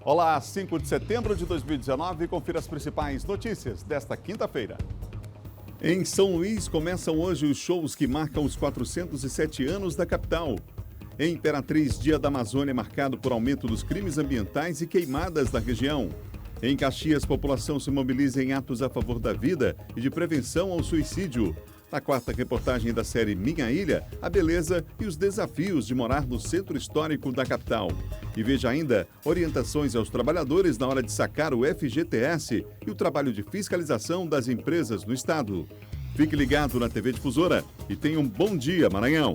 Olá, 5 de setembro de 2019, confira as principais notícias desta quinta-feira. Em São Luís, começam hoje os shows que marcam os 407 anos da capital. Em Imperatriz, Dia da Amazônia é marcado por aumento dos crimes ambientais e queimadas na região. Em Caxias, população se mobiliza em atos a favor da vida e de prevenção ao suicídio. Na quarta reportagem da série Minha Ilha, a beleza e os desafios de morar no centro histórico da capital. E veja ainda orientações aos trabalhadores na hora de sacar o FGTS e o trabalho de fiscalização das empresas no estado. Fique ligado na TV Difusora e tenha um bom dia, Maranhão!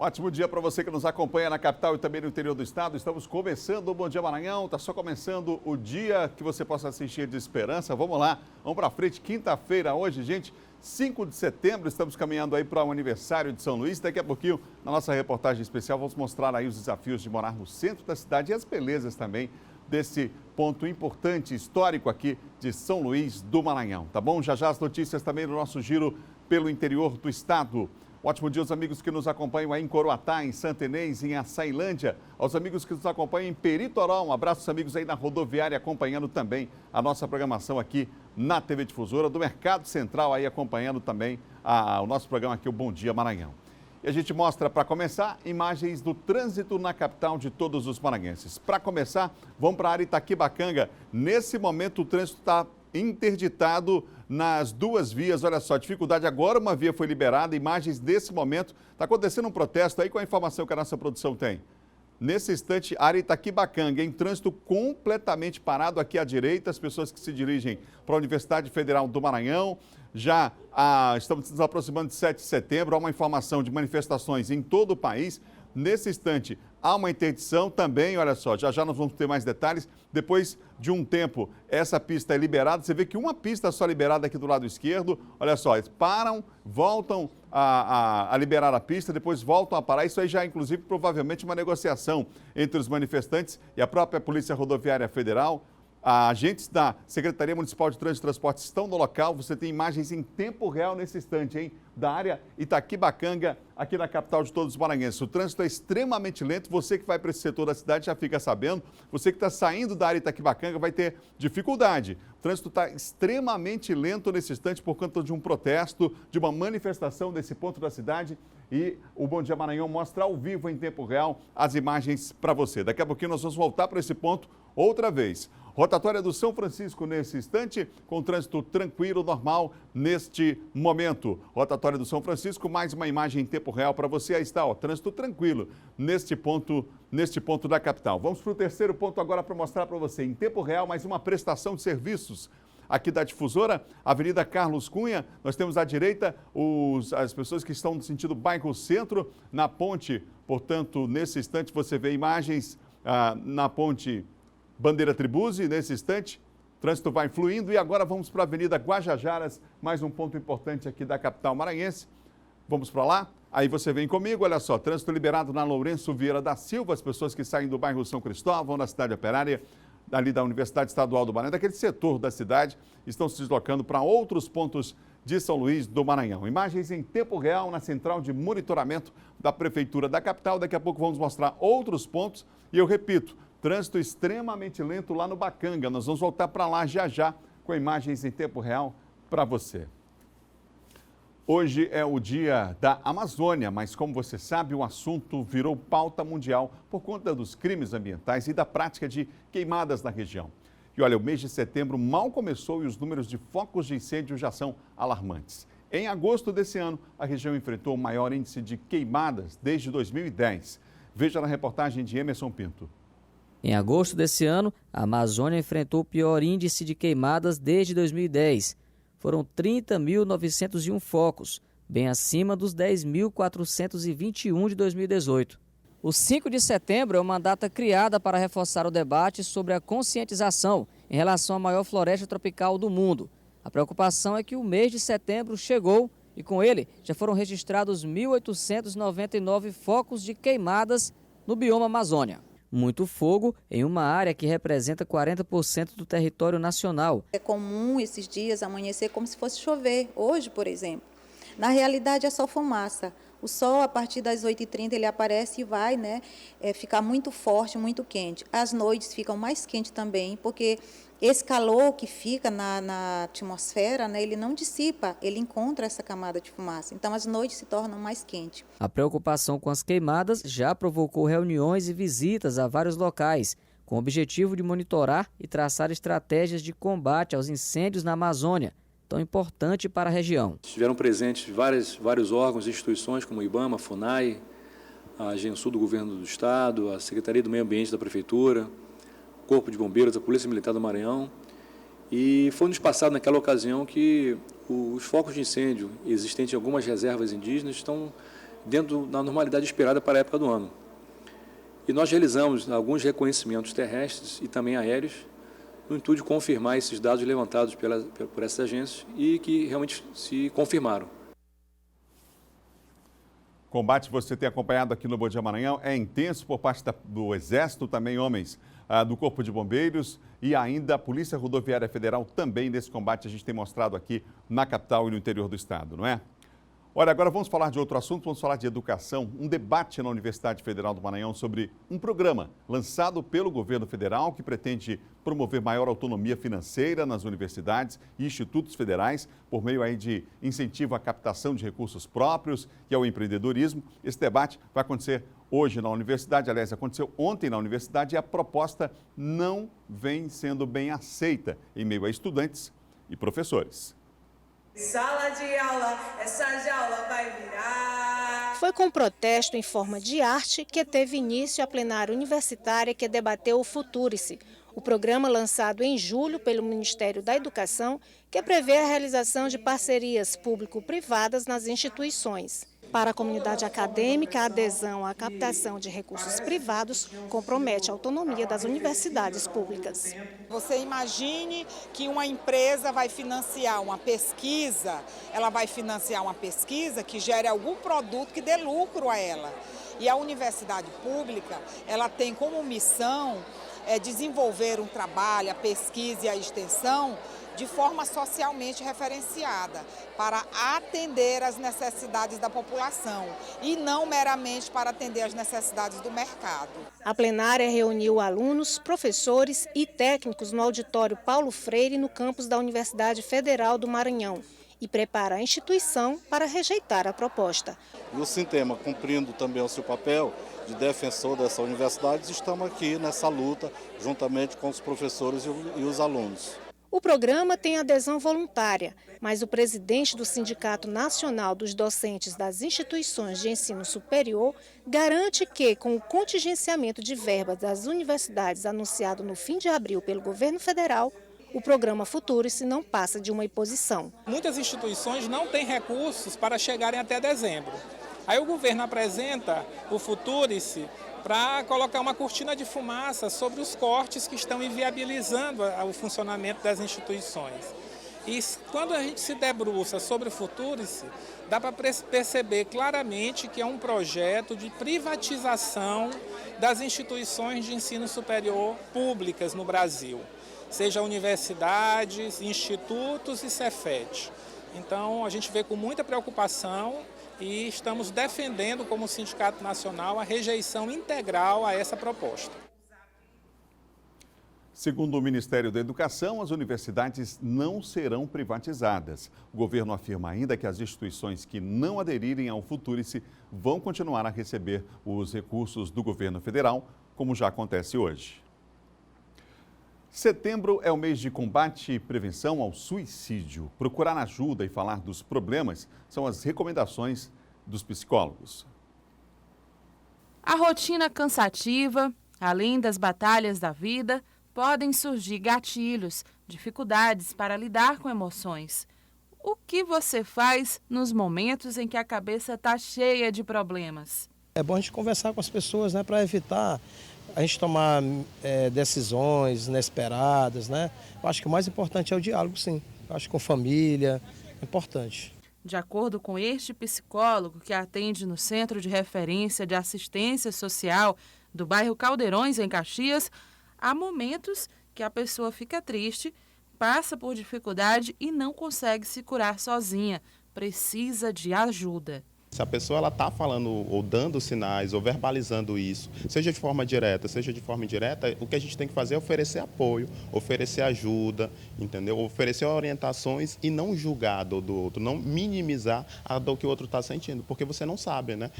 Ótimo dia para você que nos acompanha na capital e também no interior do estado. Estamos começando o Bom Dia Maranhão. Está só começando o dia que você possa assistir de esperança. Vamos lá, vamos para frente. Quinta-feira hoje, gente, 5 de setembro. Estamos caminhando aí para o aniversário de São Luís. Daqui a pouquinho, na nossa reportagem especial, vamos mostrar aí os desafios de morar no centro da cidade e as belezas também desse ponto importante, histórico aqui de São Luís do Maranhão. Tá bom? Já as notícias também do nosso giro pelo interior do estado. Ótimo dia aos amigos que nos acompanham aí em Coroatá, em Santa Inês, em Açailândia, aos amigos que nos acompanham em Peritoró. Um abraço aos amigos aí na rodoviária, acompanhando também a nossa programação aqui na TV Difusora, do Mercado Central aí acompanhando também o nosso programa aqui, o Bom Dia Maranhão. E a gente mostra, para começar, imagens do trânsito na capital de todos os maranhenses. Para começar, vamos para a área Itaquibacanga. Nesse momento, o trânsito está interditado nas duas vias. Olha só, dificuldade agora, uma via foi liberada, imagens desse momento. Está acontecendo um protesto aí com a informação que a nossa produção tem. Nesse instante, área Itaquibacanga, em trânsito completamente parado aqui à direita, as pessoas que se dirigem para a Universidade Federal do Maranhão. Já estamos nos aproximando de 7 de setembro, há uma informação de manifestações em todo o país. Nesse instante, há uma interdição também, olha só, já nós vamos ter mais detalhes. Depois de um tempo, essa pista é liberada. Você vê que uma pista só liberada aqui do lado esquerdo. Olha só, eles param, voltam a liberar a pista, depois voltam a parar. Isso aí já é, inclusive, provavelmente uma negociação entre os manifestantes e a própria Polícia Rodoviária Federal. Agentes da Secretaria Municipal de Trânsito e Transportes estão no local. Você tem imagens em tempo real nesse instante, hein? Da área Itaquibacanga, aqui na capital de todos os maranhenses. O trânsito é extremamente lento. Você que vai para esse setor da cidade já fica sabendo. Você que está saindo da área Itaquibacanga vai ter dificuldade. O trânsito está extremamente lento nesse instante por conta de um protesto, de uma manifestação desse ponto da cidade. E o Bom Dia Maranhão mostra ao vivo, em tempo real, as imagens para você. Daqui a pouquinho nós vamos voltar para esse ponto outra vez. Rotatória do São Francisco nesse instante, com trânsito tranquilo, normal neste momento. Rotatória do São Francisco, mais uma imagem em tempo real para você. Aí está, ó, trânsito tranquilo neste ponto da capital. Vamos para o terceiro ponto agora para mostrar para você, em tempo real, mais uma prestação de serviços aqui da Difusora, Avenida Carlos Cunha. Nós temos à direita as pessoas que estão no sentido bairro Centro, na ponte. Portanto, nesse instante você vê imagens na ponte Bandeira Tribuzzi. Nesse instante, o trânsito vai fluindo e agora vamos para a Avenida Guajajaras, mais um ponto importante aqui da capital maranhense. Vamos para lá? Aí você vem comigo, olha só, trânsito liberado na Lourenço Vieira da Silva, as pessoas que saem do bairro São Cristóvão, da cidade operária, ali da Universidade Estadual do Maranhão, daquele setor da cidade, estão se deslocando para outros pontos de São Luís do Maranhão. Imagens em tempo real na central de monitoramento da Prefeitura da capital. Daqui a pouco vamos mostrar outros pontos e eu repito, trânsito extremamente lento lá no Bacanga. Nós vamos voltar para lá já com imagens em tempo real para você. Hoje é o dia da Amazônia, mas como você sabe, o assunto virou pauta mundial por conta dos crimes ambientais e da prática de queimadas na região. E olha, o mês de setembro mal começou e os números de focos de incêndio já são alarmantes. Em agosto desse ano, a região enfrentou o maior índice de queimadas desde 2010. Veja na reportagem de Emerson Pinto. Em agosto desse ano, a Amazônia enfrentou o pior índice de queimadas desde 2010. Foram 30.901 focos, bem acima dos 10.421 de 2018. O 5 de setembro é uma data criada para reforçar o debate sobre a conscientização em relação à maior floresta tropical do mundo. A preocupação é que o mês de setembro chegou e com ele já foram registrados 1.899 focos de queimadas no bioma Amazônia. Muito fogo em uma área que representa 40% do território nacional. É comum esses dias amanhecer como se fosse chover, hoje, por exemplo. Na realidade, é só fumaça. O sol, a partir das 8h30, ele aparece e vai, né, ficar muito forte, muito quente. As noites ficam mais quentes também, porque esse calor que fica na atmosfera, né, ele não dissipa, ele encontra essa camada de fumaça. Então, as noites se tornam mais quentes. A preocupação com as queimadas já provocou reuniões e visitas a vários locais, com o objetivo de monitorar e traçar estratégias de combate aos incêndios na Amazônia, tão importante para a região. Estiveram presentes vários órgãos e instituições, como o IBAMA, a FUNAI, a Agensul do Governo do Estado, a Secretaria do Meio Ambiente da Prefeitura, o Corpo de Bombeiros, a Polícia Militar do Maranhão. E foi nos passado naquela ocasião que os focos de incêndio existentes em algumas reservas indígenas estão dentro da normalidade esperada para a época do ano. E nós realizamos alguns reconhecimentos terrestres e também aéreos, no intuito de confirmar esses dados levantados por essas agências e que realmente se confirmaram. O combate que você tem acompanhado aqui no Bom Dia Maranhão é intenso por parte do Exército, também homens do Corpo de Bombeiros e ainda a Polícia Rodoviária Federal também nesse combate a gente tem mostrado aqui na capital e no interior do estado, não é? Olha, agora vamos falar de outro assunto, vamos falar de educação. Um debate na Universidade Federal do Maranhão sobre um programa lançado pelo governo federal que pretende promover maior autonomia financeira nas universidades e institutos federais por meio aí de incentivo à captação de recursos próprios e ao empreendedorismo. Esse debate vai acontecer hoje na universidade, aliás, aconteceu ontem na universidade e a proposta não vem sendo bem aceita em meio a estudantes e professores. Sala de aula, essa jaula vai virar. Foi com protesto em forma de arte que teve início a plenária universitária que debateu o Futurice, o programa lançado em julho pelo Ministério da Educação, que prevê a realização de parcerias público-privadas nas instituições. Para a comunidade acadêmica, a adesão à captação de recursos privados compromete a autonomia das universidades públicas. Você imagine que uma empresa vai financiar uma pesquisa, ela vai financiar uma pesquisa que gere algum produto que dê lucro a ela. E a universidade pública, ela tem como missão desenvolver um trabalho, a pesquisa e a extensão, de forma socialmente referenciada, para atender às necessidades da população e não meramente para atender às necessidades do mercado. A plenária reuniu alunos, professores e técnicos no auditório Paulo Freire, no campus da Universidade Federal do Maranhão, e prepara a instituição para rejeitar a proposta. E o Sintema, cumprindo também o seu papel de defensor dessa universidade, estamos aqui nessa luta, juntamente com os professores e os alunos. O programa tem adesão voluntária, mas o presidente do Sindicato Nacional dos Docentes das Instituições de Ensino Superior garante que, com o contingenciamento de verbas das universidades anunciado no fim de abril pelo governo federal, o programa Futurice não passa de uma imposição. Muitas instituições não têm recursos para chegarem até dezembro. Aí o governo apresenta o Futurice para colocar uma cortina de fumaça sobre os cortes que estão inviabilizando o funcionamento das instituições. E quando a gente se debruça sobre o Futurice, dá para perceber claramente que é um projeto de privatização das instituições de ensino superior públicas no Brasil, seja universidades, institutos e Cefet. Então, a gente vê com muita preocupação e estamos defendendo, como Sindicato Nacional, a rejeição integral a essa proposta. Segundo o Ministério da Educação, as universidades não serão privatizadas. O governo afirma ainda que as instituições que não aderirem ao Futurice vão continuar a receber os recursos do governo federal, como já acontece hoje. Setembro é o mês de combate e prevenção ao suicídio. Procurar ajuda e falar dos problemas são as recomendações dos psicólogos. A rotina cansativa, além das batalhas da vida, podem surgir gatilhos, dificuldades para lidar com emoções. O que você faz nos momentos em que a cabeça está cheia de problemas? É bom a gente conversar com as pessoas, né, para evitar a gente tomar decisões inesperadas, né? Eu acho que o mais importante é o diálogo, sim. Eu acho que com família é importante. De acordo com este psicólogo que atende no Centro de Referência de Assistência Social do bairro Caldeirões, em Caxias, há momentos que a pessoa fica triste, passa por dificuldade e não consegue se curar sozinha, precisa de ajuda. Se a pessoa está falando ou dando sinais ou verbalizando isso, seja de forma direta, seja de forma indireta, o que a gente tem que fazer é oferecer apoio, oferecer ajuda, entendeu? Oferecer orientações e não julgar a dor do outro, não minimizar a dor que o outro está sentindo, porque você não sabe, né?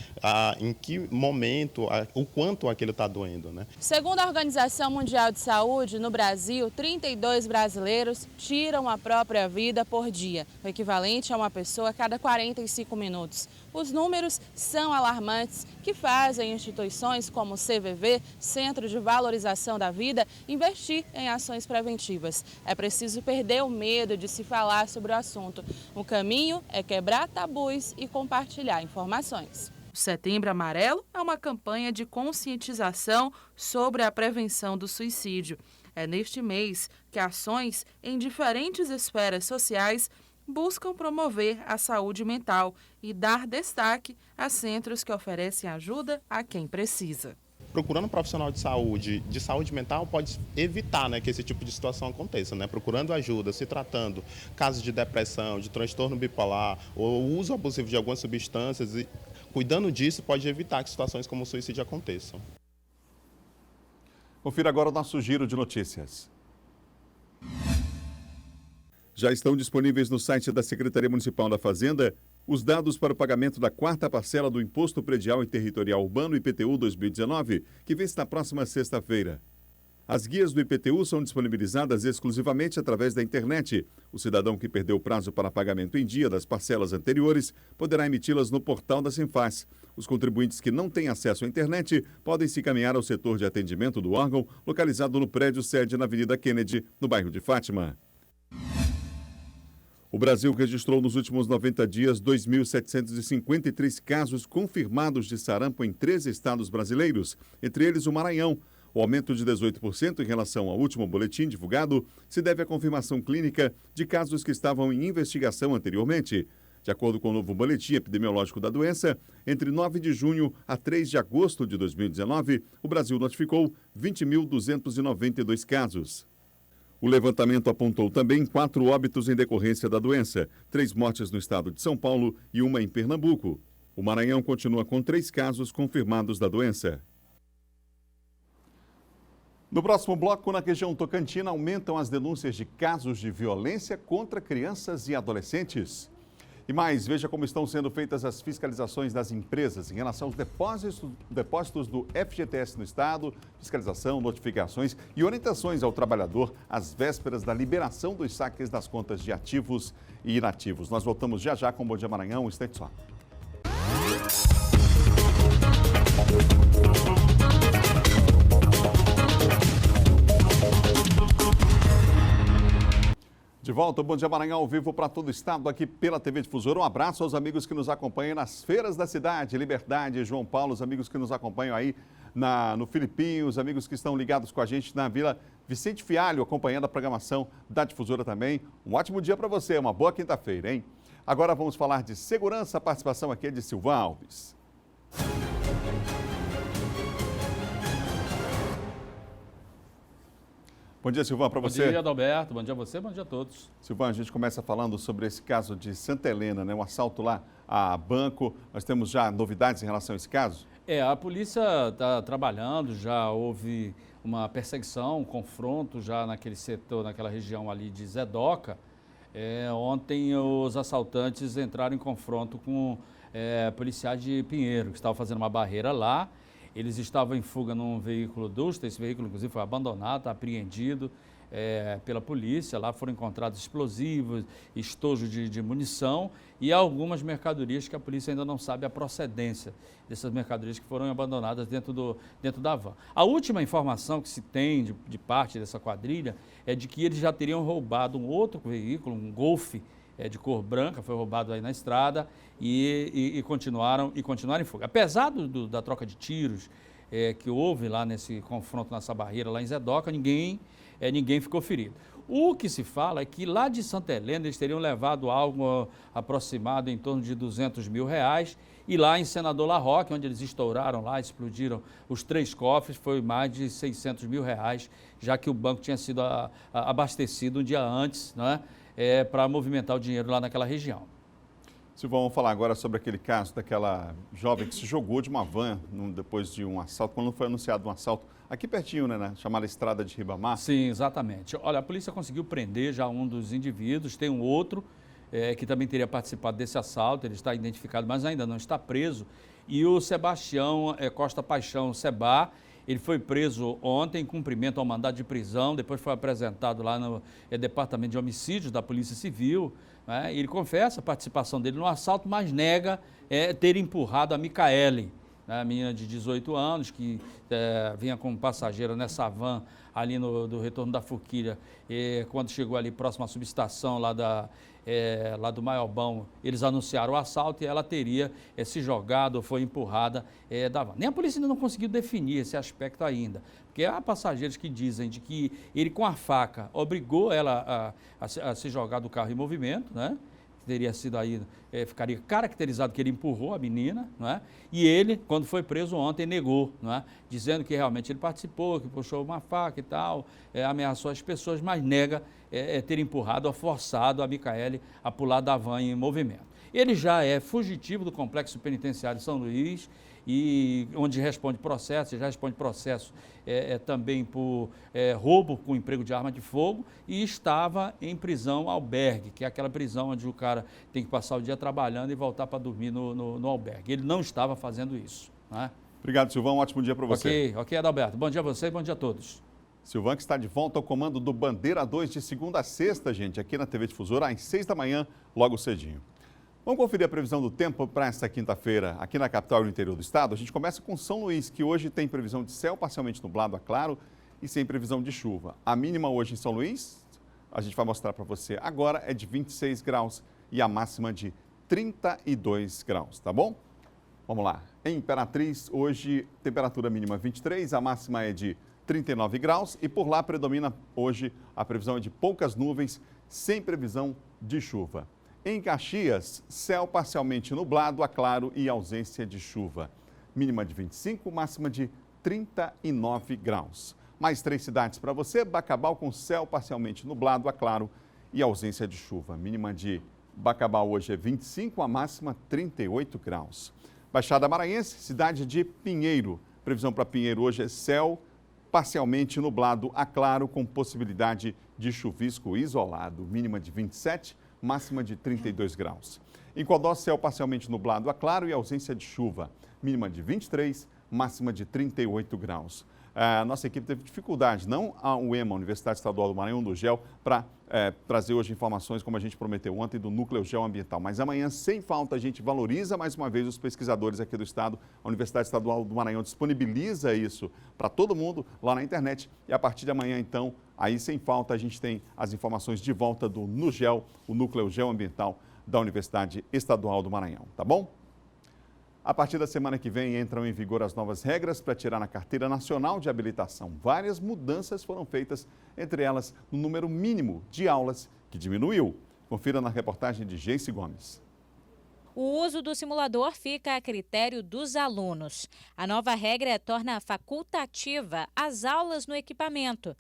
Em que momento, o quanto aquilo está doendo, né? Segundo a Organização Mundial de Saúde, no Brasil, 32 brasileiros tiram a própria vida por dia, o equivalente a uma pessoa a cada 45 minutos. Os números são alarmantes, que fazem instituições como o CVV, Centro de Valorização da Vida, investir em ações preventivas. É preciso perder o medo de se falar sobre o assunto. O caminho é quebrar tabus e compartilhar informações. O Setembro Amarelo é uma campanha de conscientização sobre a prevenção do suicídio. É neste mês que ações em diferentes esferas sociais buscam promover a saúde mental e dar destaque a centros que oferecem ajuda a quem precisa. Procurando um profissional de saúde mental, pode evitar, né, que esse tipo de situação aconteça, né? Procurando ajuda, se tratando casos de depressão, de transtorno bipolar ou uso abusivo de algumas substâncias, e cuidando disso pode evitar que situações como o suicídio aconteçam. Confira agora o nosso giro de notícias. Já estão disponíveis no site da Secretaria Municipal da Fazenda os dados para o pagamento da 4ª parcela do Imposto Predial e Territorial Urbano IPTU 2019, que vence na próxima sexta-feira. As guias do IPTU são disponibilizadas exclusivamente através da internet. O cidadão que perdeu o prazo para pagamento em dia das parcelas anteriores poderá emiti-las no portal da Sinfaz. Os contribuintes que não têm acesso à internet podem se encaminhar ao setor de atendimento do órgão, localizado no prédio sede na Avenida Kennedy, no bairro de Fátima. O Brasil registrou nos últimos 90 dias 2.753 casos confirmados de sarampo em 13 estados brasileiros, entre eles o Maranhão. O aumento de 18% em relação ao último boletim divulgado se deve à confirmação clínica de casos que estavam em investigação anteriormente. De acordo com o novo boletim epidemiológico da doença, entre 9 de junho a 3 de agosto de 2019, o Brasil notificou 20.292 casos. O levantamento apontou também 4 óbitos em decorrência da doença, 3 mortes no estado de São Paulo e 1 em Pernambuco. O Maranhão continua com 3 casos confirmados da doença. No próximo bloco, na região Tocantina, aumentam as denúncias de casos de violência contra crianças e adolescentes. E mais, veja como estão sendo feitas as fiscalizações das empresas em relação aos depósitos do FGTS no estado, fiscalização, notificações e orientações ao trabalhador às vésperas da liberação dos saques das contas de ativos e inativos. Nós voltamos já já com o Bom Dia Maranhão, um instante só. De volta, Bom Dia Maranhão ao vivo para todo o estado, aqui pela TV Difusora. Um abraço aos amigos que nos acompanham nas feiras da cidade, Liberdade, João Paulo, os amigos que nos acompanham aí no Filipinho, os amigos que estão ligados com a gente na Vila Vicente Fialho, acompanhando a programação da Difusora também. Um ótimo dia para você, uma boa quinta-feira, hein? Agora vamos falar de segurança, a participação aqui é de Silvan Alves. Bom dia, Silvan, para você. Bom dia, Adalberto. Bom dia a você, bom dia a todos. Silvan, a gente começa falando sobre esse caso de Santa Helena, né? Um assalto lá a banco. Nós temos já novidades em relação a esse caso? A polícia está trabalhando, já houve uma perseguição, um confronto já naquele setor, naquela região ali de Zedoca. Ontem os assaltantes entraram em confronto com policiais de Pinheiro, que estavam fazendo uma barreira lá. Eles estavam em fuga num veículo Duster, esse veículo inclusive foi abandonado, apreendido pela polícia. Lá foram encontrados explosivos, estojos de munição e algumas mercadorias que a polícia ainda não sabe a procedência dessas mercadorias que foram abandonadas dentro da van. A última informação que se tem de parte dessa quadrilha é de que eles já teriam roubado um outro veículo, um Golf, de cor branca, foi roubado aí na estrada e continuaram em fuga. Apesar da troca de tiros que houve lá nesse confronto, nessa barreira lá em Zedoca, ninguém ficou ferido. O que se fala é que lá de Santa Helena eles teriam levado algo aproximado em torno de R$200 mil, e lá em Senador La Roque, onde eles estouraram lá, explodiram os 3 cofres, foi mais de R$600 mil, já que o banco tinha sido abastecido um dia antes, né? Para movimentar o dinheiro lá naquela região. Silvão, vamos falar agora sobre aquele caso daquela jovem que se jogou de uma van depois de um assalto, quando foi anunciado um assalto aqui pertinho, né, chamada Estrada de Ribamar. Sim, exatamente. Olha, a polícia conseguiu prender já um dos indivíduos, tem um outro que também teria participado desse assalto, ele está identificado, mas ainda não está preso. E o Sebastião Costa Paixão Seba, ele foi preso ontem em cumprimento ao mandado de prisão, depois foi apresentado lá no Departamento de Homicídios da Polícia Civil. Né? Ele confessa a participação dele no assalto, mas nega ter empurrado a Micaele, né? A menina de 18 anos, que vinha como passageira nessa van ali do retorno da Forquilha. E quando chegou ali próximo à subestação lá do Maiobão, eles anunciaram o assalto e ela teria se jogado ou foi empurrada da van. Nem a polícia ainda não conseguiu definir esse aspecto ainda, porque há passageiros que dizem de que ele com a faca obrigou ela a se jogar do carro em movimento, né? Teria sido aí, ficaria caracterizado que ele empurrou a menina, não é? E ele, quando foi preso ontem, negou, não é? Dizendo que realmente ele participou, que puxou uma faca e tal, ameaçou as pessoas, mas nega ter empurrado ou forçado a Micaele a pular da van em movimento. Ele já é fugitivo do Complexo Penitenciário de São Luís, e onde já responde processo também por roubo com emprego de arma de fogo, e estava em prisão albergue, que é aquela prisão onde o cara tem que passar o dia trabalhando e voltar para dormir no albergue. Ele não estava fazendo isso. Né? Obrigado, Silvão. Um ótimo dia para você. Ok, Adalberto. Bom dia a você e bom dia a todos. Silvão, que está de volta ao comando do Bandeira 2 de segunda a sexta, gente, aqui na TV Difusora, às 6 da manhã, logo cedinho. Vamos conferir a previsão do tempo para esta quinta-feira aqui na capital e no interior do estado. A gente começa com São Luís, que hoje tem previsão de céu parcialmente nublado a claro e sem previsão de chuva. A mínima hoje em São Luís, a gente vai mostrar para você agora, é de 26 graus e a máxima de 32 graus, tá bom? Vamos lá. Em Imperatriz, hoje, temperatura mínima 23, a máxima é de 39 graus e por lá predomina hoje a previsão é de poucas nuvens, sem previsão de chuva. Em Caxias, céu parcialmente nublado a claro e ausência de chuva. Mínima de 25, máxima de 39 graus. Mais 3 cidades para você, Bacabal com céu parcialmente nublado a claro e ausência de chuva. Mínima de Bacabal hoje é 25, a máxima 38 graus. Baixada Maranhense, cidade de Pinheiro. Previsão para Pinheiro hoje é céu parcialmente nublado a claro com possibilidade de chuvisco isolado. Mínima de 27, máxima de 32 graus. Em Codó, céu parcialmente nublado a claro e ausência de chuva. Mínima de 23, máxima de 38 graus. A nossa equipe teve dificuldade, não a UEMA, Universidade Estadual do Maranhão, do GEL, para trazer hoje informações, como a gente prometeu ontem, do Núcleo Geoambiental. Mas amanhã, sem falta, a gente valoriza mais uma vez os pesquisadores aqui do Estado. A Universidade Estadual do Maranhão disponibiliza isso para todo mundo lá na internet. E a partir de amanhã, então, aí sem falta, a gente tem as informações de volta do NUGEL, o Núcleo Geoambiental da Universidade Estadual do Maranhão. Tá bom? A partir da semana que vem entram em vigor as novas regras para tirar na Carteira Nacional de Habilitação. Várias mudanças foram feitas, entre elas no número mínimo de aulas, que diminuiu. Confira na reportagem de Geice Gomes. O uso do simulador fica a critério dos alunos. A nova regra torna facultativa as aulas no equipamento.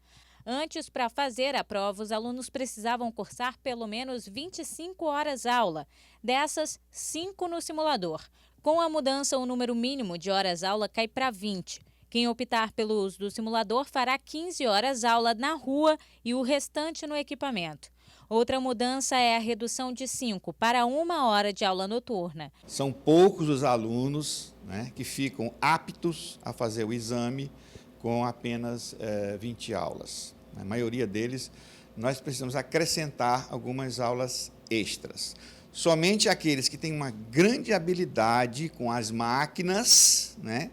Antes, para fazer a prova, os alunos precisavam cursar pelo menos 25 horas aula. Dessas, 5 no simulador. Com a mudança, o número mínimo de horas-aula cai para 20. Quem optar pelo uso do simulador fará 15 horas-aula na rua e o restante no equipamento. Outra mudança é a redução de 5 para 1 hora de aula noturna. São poucos os alunos, né, que ficam aptos a fazer o exame com apenas 20 aulas. A maioria deles, nós precisamos acrescentar algumas aulas extras. Somente aqueles que têm uma grande habilidade com as máquinas, né?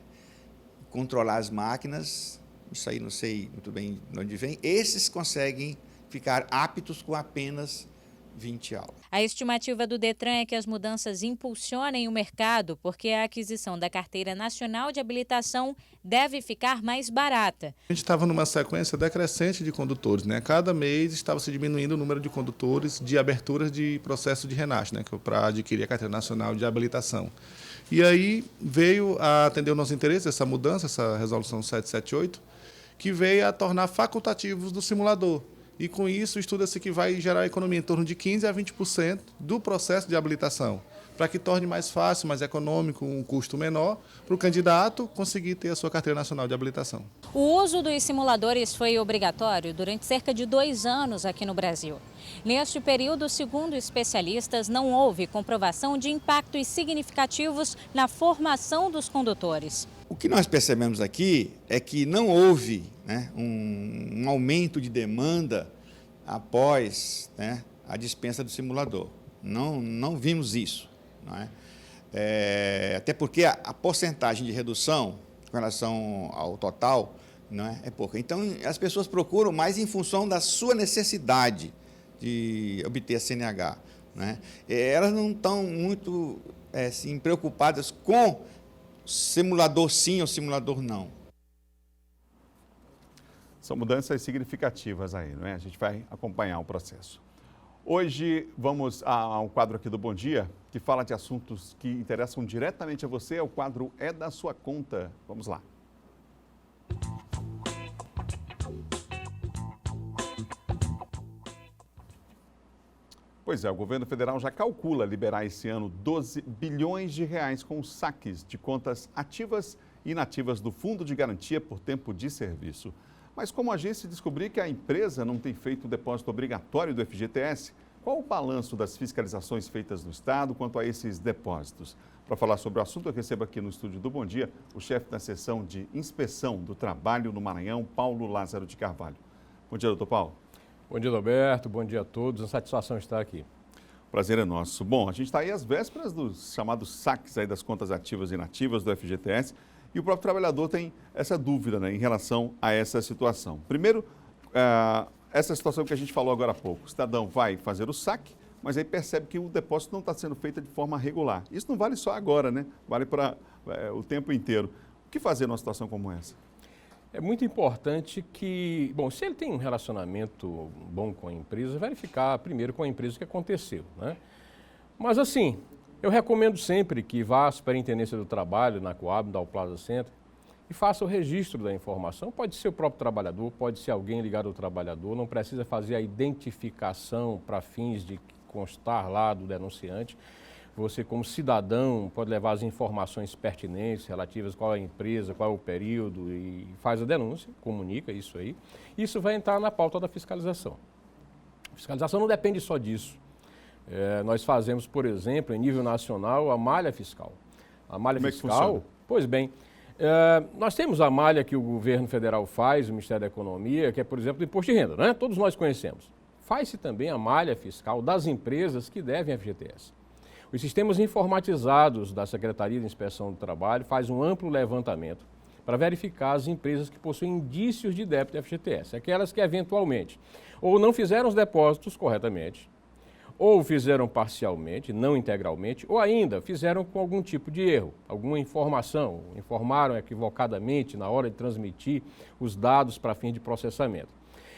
Controlar as máquinas, isso aí não sei muito bem de onde vem, esses conseguem ficar aptos com apenas 20 aulas. A estimativa do Detran é que as mudanças impulsionem o mercado, porque a aquisição da Carteira Nacional de Habilitação deve ficar mais barata. A gente estava numa sequência decrescente de condutores, né? Cada mês estava se diminuindo o número de condutores de aberturas de processo de RENASH, né? Para adquirir a Carteira Nacional de Habilitação. E aí veio a atender o nosso interesse essa mudança, essa resolução 778, que veio a tornar facultativos do simulador. E com isso, estuda-se que vai gerar economia em torno de 15% a 20% do processo de habilitação. para que torne mais fácil, mais econômico, um custo menor, para o candidato conseguir ter a sua carteira nacional de habilitação. O uso dos simuladores foi obrigatório durante cerca de 2 anos aqui no Brasil. Neste período, segundo especialistas, não houve comprovação de impactos significativos na formação dos condutores. O que nós percebemos aqui é que não houve, né, um aumento de demanda após, né, a dispensa do simulador. Não vimos isso. Não é? Até porque a porcentagem de redução com relação ao total não é pouca. Então, as pessoas procuram mais em função da sua necessidade de obter a CNH. Não é? Elas não estão muito assim, preocupadas com simulador sim ou simulador não. São mudanças significativas aí, não é? A gente vai acompanhar o processo. Hoje vamos a um quadro aqui do Bom Dia, que fala de assuntos que interessam diretamente a você. É o quadro É da Sua Conta. Vamos lá. Pois é, o governo federal já calcula liberar esse ano 12 bilhões de reais com os saques de contas ativas e inativas do Fundo de Garantia por Tempo de Serviço. Mas como a agência descobrir que a empresa não tem feito o depósito obrigatório do FGTS, qual o balanço das fiscalizações feitas no Estado quanto a esses depósitos? Para falar sobre o assunto, eu recebo aqui no estúdio do Bom Dia o chefe da seção de inspeção do trabalho no Maranhão, Paulo Lázaro de Carvalho. Bom dia, doutor Paulo. Bom dia, Roberto. Bom dia a todos. Uma satisfação estar aqui. Prazer é nosso. Bom, a gente está aí às vésperas dos chamados saques aí das contas ativas e inativas do FGTS e o próprio trabalhador tem essa dúvida, né, em relação a essa situação. Primeiro, essa situação que a gente falou agora há pouco. O cidadão vai fazer o saque, mas aí percebe que o depósito não está sendo feito de forma regular. Isso não vale só agora, né? Vale para o tempo inteiro. O que fazer numa situação como essa? É muito importante que, bom, se ele tem um relacionamento bom com a empresa, verificar primeiro com a empresa o que aconteceu, né? Mas assim, eu recomendo sempre que vá à Superintendência do Trabalho, na Coab, da Plaza Center, e faça o registro da informação. Pode ser o próprio trabalhador, pode ser alguém ligado ao trabalhador, não precisa fazer a identificação para fins de constar lá do denunciante. Você, como cidadão, pode levar as informações pertinentes, relativas a qual é a empresa, qual é o período, e faz a denúncia, comunica isso aí. Isso vai entrar na pauta da fiscalização. A fiscalização não depende só disso. Nós fazemos, por exemplo, em nível nacional, a malha fiscal. A malha fiscal, pois bem, nós temos a malha que o governo federal faz, o Ministério da Economia, que é, por exemplo, do imposto de renda, né? Todos nós conhecemos. Faz-se também a malha fiscal das empresas que devem FGTS. Os sistemas informatizados da Secretaria de Inspeção do Trabalho fazem um amplo levantamento para verificar as empresas que possuem indícios de débito de FGTS, aquelas que eventualmente ou não fizeram os depósitos corretamente, ou fizeram parcialmente, não integralmente, ou ainda fizeram com algum tipo de erro, alguma informação, informaram equivocadamente na hora de transmitir os dados para fim de processamento.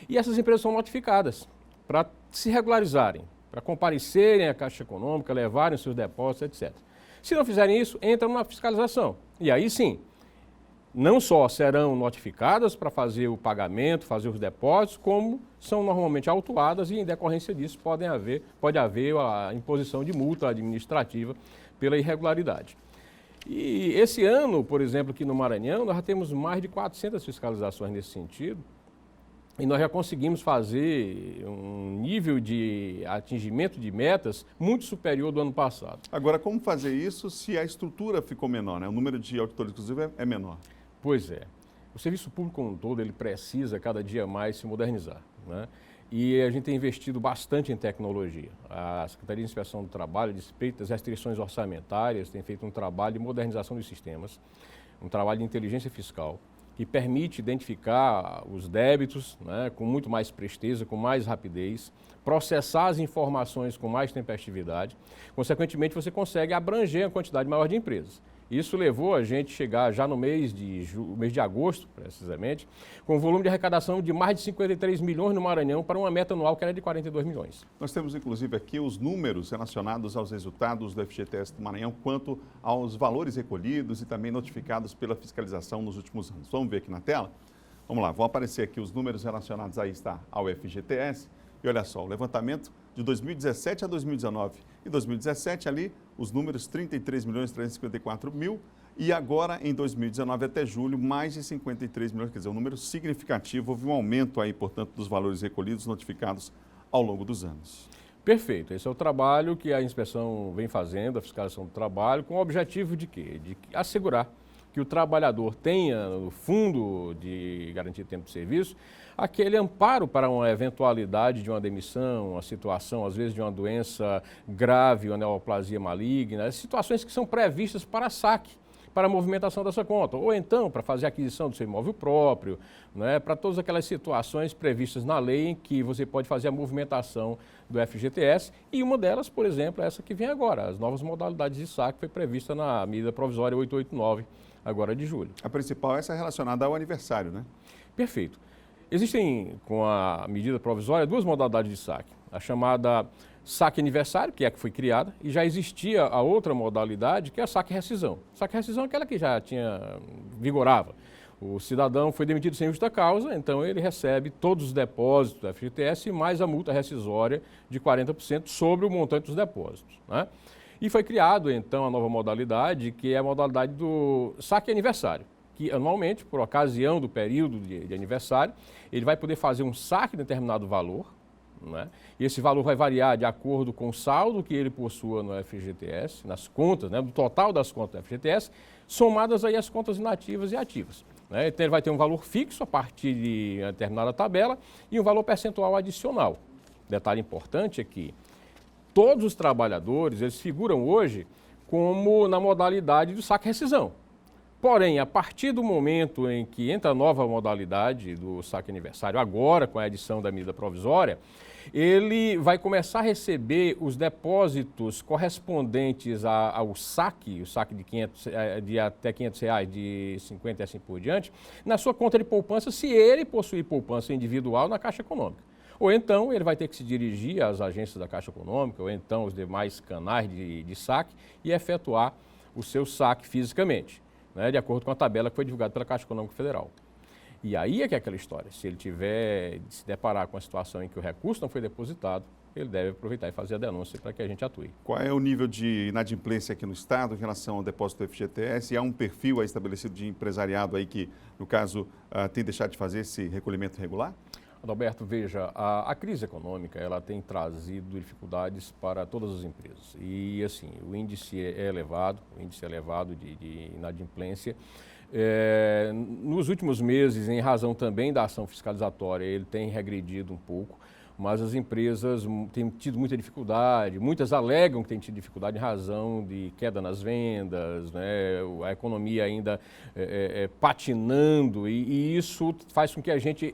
E essas empresas são notificadas para se regularizarem, para comparecerem à Caixa Econômica, levarem seus depósitos, etc. Se não fizerem isso, entram na fiscalização. E aí sim, não só serão notificadas para fazer o pagamento, fazer os depósitos, como são normalmente autuadas e, em decorrência disso, pode haver a imposição de multa administrativa pela irregularidade. E esse ano, por exemplo, aqui no Maranhão, nós já temos mais de 400 fiscalizações nesse sentido, e nós já conseguimos fazer um nível de atingimento de metas muito superior do ano passado. Agora, como fazer isso se a estrutura ficou menor, né? O número de auditores, inclusive, é menor? Pois é. O serviço público como um todo, ele precisa cada dia mais se modernizar, né? E a gente tem investido bastante em tecnologia. A Secretaria de Inspeção do Trabalho, a despeito das restrições orçamentárias, tem feito um trabalho de modernização dos sistemas, um trabalho de inteligência fiscal, que permite identificar os débitos, né, com muito mais presteza, com mais rapidez, processar as informações com mais tempestividade. Consequentemente, você consegue abranger a quantidade maior de empresas. Isso levou a gente chegar já no mês de agosto, precisamente, com um volume de arrecadação de mais de 53 milhões no Maranhão para uma meta anual que era de 42 milhões. Nós temos, inclusive, aqui os números relacionados aos resultados do FGTS do Maranhão quanto aos valores recolhidos e também notificados pela fiscalização nos últimos anos. Vamos ver aqui na tela? Vamos lá, vão aparecer aqui os números relacionados aí ao FGTS. E olha só, o levantamento de 2017 a 2019 Em 2017, ali, os números 33.354.000 e agora, em 2019 até julho, mais de 53 milhões, quer dizer, um número significativo. Houve um aumento aí, portanto, dos valores recolhidos, notificados ao longo dos anos. Perfeito. Esse é o trabalho que a inspeção vem fazendo, a fiscalização do trabalho, com o objetivo de quê? De assegurar que o trabalhador tenha, no fundo de garantia de tempo de serviço, aquele amparo para uma eventualidade de uma demissão, uma situação, às vezes, de uma doença grave, uma neoplasia maligna, situações que são previstas para saque, para a movimentação dessa conta, ou então para fazer a aquisição do seu imóvel próprio, né, para todas aquelas situações previstas na lei em que você pode fazer a movimentação do FGTS, e uma delas, por exemplo, é essa que vem agora, as novas modalidades de saque, foi prevista na medida provisória 889, agora de julho. A principal é essa relacionada ao aniversário, né? Perfeito. Existem, com a medida provisória, duas modalidades de saque. A chamada saque aniversário, que é a que foi criada, e já existia a outra modalidade, que é a saque rescisão. Saque rescisão é aquela que já vigorava. O cidadão foi demitido sem justa causa, então ele recebe todos os depósitos do FGTS mais a multa rescisória de 40% sobre o montante dos depósitos, né? E foi criado, então, a nova modalidade, que é a modalidade do saque aniversário, que anualmente, por ocasião do período de aniversário, ele vai poder fazer um saque de determinado valor, né? E esse valor vai variar de acordo com o saldo que ele possua no FGTS, nas contas, né, do total das contas do FGTS, somadas aí as contas inativas e ativas, né? Então ele vai ter um valor fixo a partir de uma determinada tabela e um valor percentual adicional. Detalhe importante é que todos os trabalhadores, eles figuram hoje como na modalidade do saque-rescisão. Porém, a partir do momento em que entra a nova modalidade do saque aniversário, agora com a edição da medida provisória, ele vai começar a receber os depósitos correspondentes ao saque, o saque de até R$500, de 50 e assim por diante, na sua conta de poupança, se ele possuir poupança individual na Caixa Econômica. Ou então ele vai ter que se dirigir às agências da Caixa Econômica, ou então os demais canais de saque e efetuar o seu saque fisicamente, né, de acordo com a tabela que foi divulgada pela Caixa Econômica Federal. E aí é que é aquela história, se ele se deparar com a situação em que o recurso não foi depositado, ele deve aproveitar e fazer a denúncia para que a gente atue. Qual é o nível de inadimplência aqui no Estado em relação ao depósito do FGTS? E há um perfil aí estabelecido de empresariado aí que, no caso, tem deixado de fazer esse recolhimento regular? Adalberto, veja, a crise econômica ela tem trazido dificuldades para todas as empresas. E, assim, o índice é elevado, de inadimplência. Nos últimos meses, em razão também da ação fiscalizatória, ele tem regredido um pouco, mas as empresas têm tido muita dificuldade, muitas alegam que têm tido dificuldade em razão de queda nas vendas, né, a economia ainda patinando, e isso faz com que a gente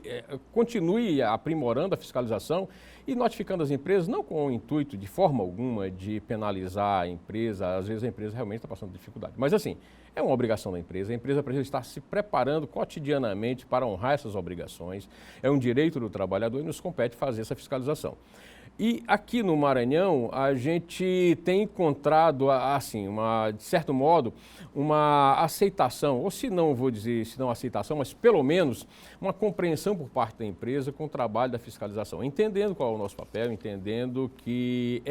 continue aprimorando a fiscalização e notificando as empresas, não com o intuito de forma alguma de penalizar a empresa, às vezes a empresa realmente está passando dificuldade, mas assim, é uma obrigação da empresa, a empresa precisa estar se preparando cotidianamente para honrar essas obrigações, é um direito do trabalhador e nos compete fazer essa fiscalização. E aqui no Maranhão, a gente tem encontrado, assim, de certo modo, uma aceitação, ou se não vou dizer, se não aceitação, mas pelo menos uma compreensão por parte da empresa com o trabalho da fiscalização, entendendo qual é o nosso papel, entendendo que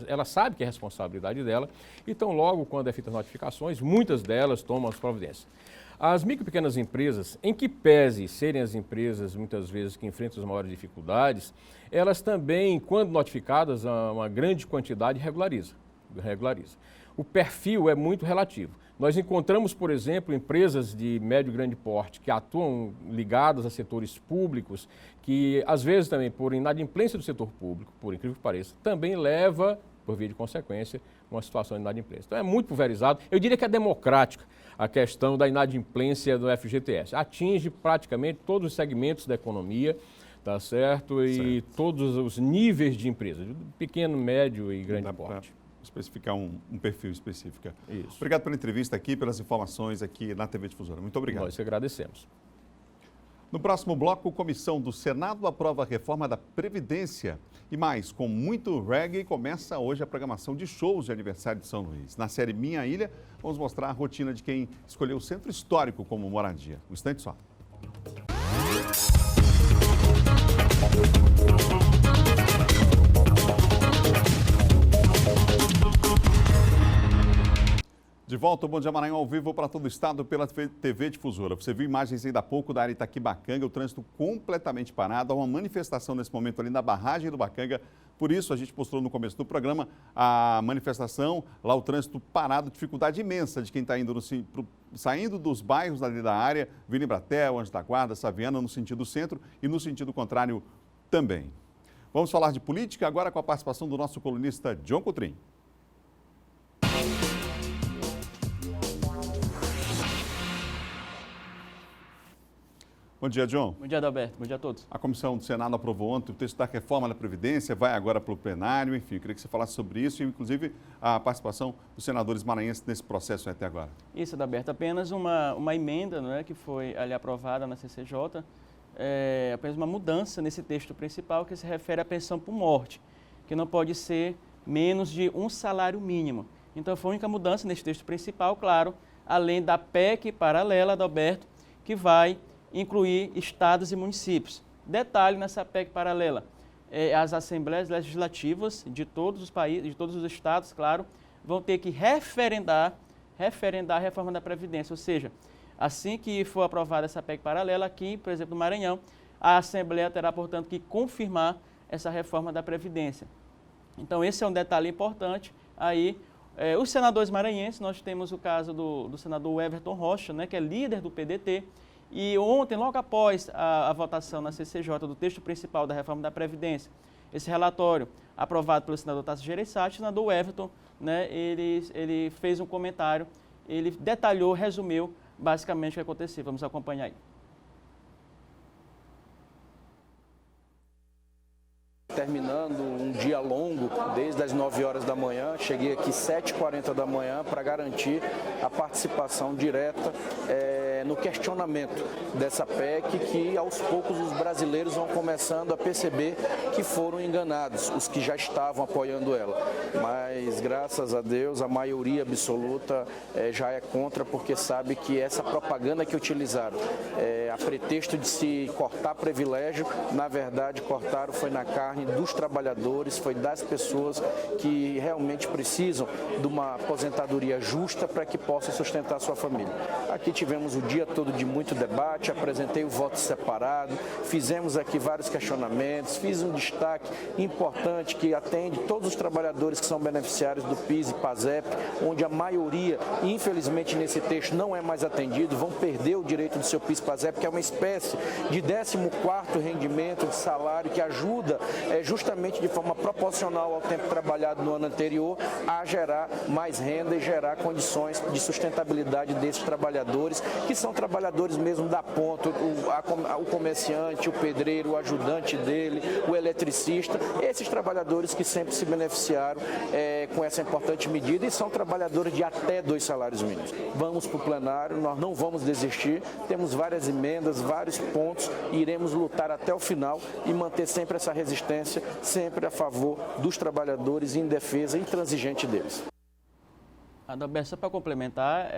ela sabe que é responsabilidade dela, então logo quando é feitas notificações, muitas delas tomam as providências. As micro e pequenas empresas, em que pese serem as empresas muitas vezes que enfrentam as maiores dificuldades, elas também, quando notificadas, uma grande quantidade regulariza. O perfil é muito relativo. Nós encontramos, por exemplo, empresas de médio e grande porte que atuam ligadas a setores públicos, que às vezes também por inadimplência do setor público, por incrível que pareça, também leva, por via de consequência, uma situação de inadimplência. Então é muito pulverizado, eu diria que é democrática a questão da inadimplência do FGTS. Atinge praticamente todos os segmentos da economia, tá certo? E todos os níveis de empresas, pequeno, médio e grande porte. Especificar um perfil específico. Isso. Obrigado pela entrevista aqui, pelas informações aqui na TV Difusora. Muito obrigado. Nós agradecemos. No próximo bloco, a Comissão do Senado aprova a reforma da Previdência. E mais, com muito reggae, começa hoje a programação de shows de aniversário de São Luís. Na série Minha Ilha, vamos mostrar a rotina de quem escolheu o centro histórico como moradia. Um instante só. De volta, o Bom Dia Maranhão ao vivo para todo o estado pela TV Difusora. Você viu imagens ainda há pouco da área Itaquibacanga, o trânsito completamente parado. Há uma manifestação nesse momento ali na barragem do Bacanga. Por isso, a gente postou no começo do programa a manifestação, lá o trânsito parado, dificuldade imensa de quem está indo saindo dos bairros ali da área, vindo em Bratel, Anjo da Guarda, Saviana, no sentido centro e no sentido contrário também. Vamos falar de política agora com a participação do nosso colunista John Coutrin. Bom dia, John. Bom dia, Adalberto. Bom dia a todos. A Comissão do Senado aprovou ontem o texto da reforma da Previdência, vai agora para o plenário. Enfim, eu queria que você falasse sobre isso e, inclusive, a participação dos senadores maranhenses nesse processo até agora. Isso, Adalberto. Apenas uma emenda, não é, que foi ali aprovada na CCJ, apenas uma mudança nesse texto principal que se refere à pensão por morte, que não pode ser menos de um salário mínimo. Então, foi a única mudança nesse texto principal, claro, além da PEC paralela, Adalberto, que vai incluir estados e municípios. Detalhe nessa PEC paralela, as assembleias legislativas de todos os países, de todos os estados, claro, vão ter que referendar a reforma da Previdência, ou seja, assim que for aprovada essa PEC paralela aqui, por exemplo, no Maranhão, a Assembleia terá, portanto, que confirmar essa reforma da Previdência. Então, esse é um detalhe importante. Aí, os senadores maranhenses, nós temos o caso do senador Everton Rocha, né, que é líder do PDT, e ontem, logo após a votação na CCJ do texto principal da reforma da Previdência, esse relatório aprovado pelo senador Tasso Gereissati, o senador Everton, né, ele fez um comentário, ele detalhou, resumiu basicamente o que aconteceu. Vamos acompanhar aí. Terminando um dia longo, desde as 9 horas da manhã, cheguei aqui 7h40 da manhã para garantir a participação direta no questionamento dessa PEC, que aos poucos os brasileiros vão começando a perceber que foram enganados, os que já estavam apoiando ela. Mas, graças a Deus, a maioria absoluta já é contra, porque sabe que essa propaganda que utilizaram, a pretexto de se cortar privilégio, na verdade, cortaram foi na carne dos trabalhadores, foi das pessoas que realmente precisam de uma aposentadoria justa para que possam sustentar sua família. Aqui tivemos o dia todo de muito debate, apresentei o voto separado, fizemos aqui vários questionamentos, fiz um destaque importante que atende todos os trabalhadores que são beneficiários do PIS e PASEP, onde a maioria, infelizmente nesse texto, não é mais atendido, vão perder o direito do seu PIS e PASEP, que é uma espécie de 14º rendimento de salário que ajuda justamente de forma proporcional ao tempo trabalhado no ano anterior a gerar mais renda e gerar condições de sustentabilidade desses trabalhadores, que são trabalhadores mesmo da ponta, o comerciante, o pedreiro, o ajudante dele, o eletricista, esses trabalhadores que sempre se beneficiaram com essa importante medida e são trabalhadores de até 2 salários mínimos. Vamos para o plenário, nós não vamos desistir, temos várias emendas, vários pontos, iremos lutar até o final e manter sempre essa resistência, sempre a favor dos trabalhadores, em defesa intransigente deles. Adalberto, só para complementar,